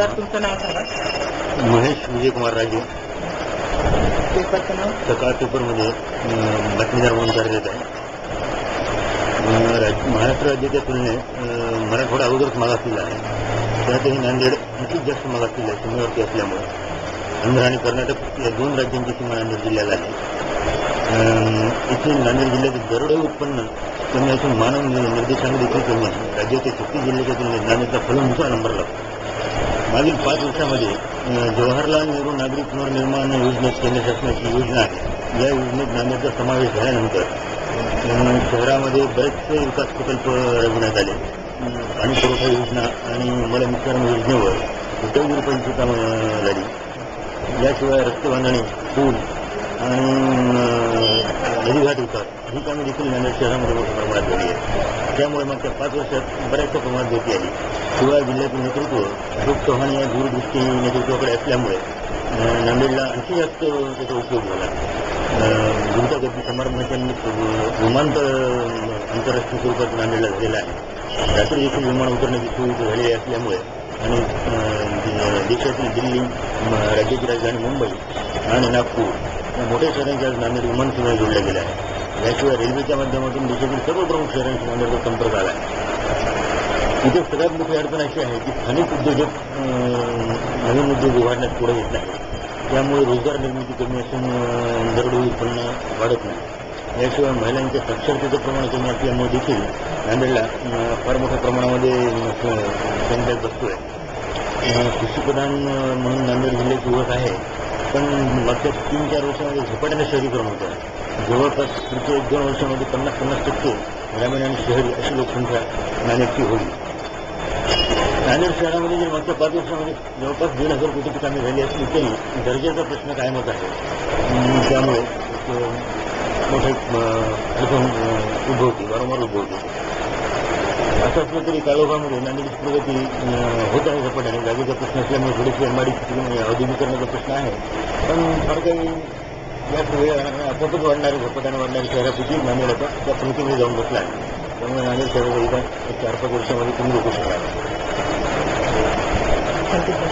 Sir तुमचं नाव सांगा. महेश विजयकुमार राजे. पेपरचं नाव. सकाळ पेपरमध्ये बातमीदार म्हणून कार्यरत आहे. महाराष्ट्र राज्याच्या तुलनेत मराठवाडा अगोदरच मागासलेला आहे. त्यातही नांदेड आणखीच जास्त मागासलेलं आहे सीमेवरती असल्यामुळे. आंध्र आणि कर्नाटक या दोन राज्यांची सीमा नांदेड जिल्ह्याला आहे. इथे नांदेड जिल्ह्याचे दरोडे उत्पन्न कमी असून मानव निर्देशांक देखील कमी आहे. राज्याच्या 36 जिल्ह्याच्या तुलनेत नांदेडचा फलून दुसरा नंबर लागतो. मागील 5 वर्षामध्ये जवाहरलाल नेहरू नागरी पुनर्निर्माण योजनेत केंद्र शासनाची योजना आहे. या योजनेत नांदेडचा समावेश झाल्यानंतर शहरामध्ये बरेचसे विकास प्रकल्प राबवण्यात आले. पाणी पुरवठा योजना आणि मलनिःसरण योजनेवर कोट्यवधी रुपयांची कामं झाली. याशिवाय रस्ते बांधणी, पूल आणि नदीघाट विकास ही कामे देखील नांदेड शहरामध्ये मोठ्या प्रमाणात झाली आहे. त्यामुळे मागच्या 5 वर्षात बऱ्याचशा प्रमाणात गती आली. शिवाय जिल्ह्यातील नेतृत्व अशोक चव्हाण या दूरदृष्टी नेतृत्वाकडे असल्यामुळे नांदेडला आणखी जास्त त्याचा उपयोग झाला. गुंतागती समारंभाच्या विमानतळ आंतरराष्ट्रीय स्वरूपात नांदेडला झालेला आहे. रात्री देखील विमान उतरण्याची सोयी झालेली असल्यामुळे आणि देशातील दिल्ली, राज्याची राजधानी मुंबई आणि नागपूर या मोठ्या शहरांच्या आज नांदेड विमानसेवा जोडल्या गेल्या आहे. याशिवाय रेल्वेच्या माध्यमातून देशातील सर्व प्रमुख शहरांशी नांदेडचा संपर्क आला आहे. इथे सगळ्यात मोठी अडचण अशी आहे की स्थानिक उद्योजक नवीन उद्योग उभारण्यात पुढे येत नाही. त्यामुळे रोजगार निर्मिती कमी असून दरोडे उत्पन्न वाढत नाही. याशिवाय महिलांच्या साक्षरतेचं प्रमाण कमी असल्यामुळे देखील नांदेडला फार मोठ्या प्रमाणामध्ये सॅनिटाईज बसतो आहे. कृषीप्रधान म्हणून नांदेड जिल्ह्याची ओळख आहे, पण मागच्या 3-4 वर्षामध्ये झपाट्याने शहरीकरण होतं आहे. जवळपास पुढच्या 1-2 वर्षामध्ये 50% ग्रामीण आणि शहरी अशी लोकसंख्या नांदेडची होईल. नांदेड शहरामध्ये जर मागच्या 5 वर्षामध्ये जवळपास 1,500 कोटीची कामे झाली असली तरी दर्जाचा प्रश्न कायमच आहे. त्यामुळे मोठे अडचण उद्भवते, वारंवार उद्भवते. असं असलं तरी कालोखामध्ये नांदेडची प्रगती होत आहे झपाट्याने. जागेचा प्रश्न असल्यामुळे थोडीशी अंबाडीची औद्योगिकरणाचा प्रश्न आहे, पण फार काही याच वेळ आपोआपच वाढणारे झपाट्याने वाढणाऱ्या शहरापैकी नांदेड आता त्या पंक्तीमध्ये जाऊन बसला आहे. त्यामुळे नांदेड शहराचा विकास 4-5 वर्षामध्ये तुम्ही रोखू शकता. Thank you sir.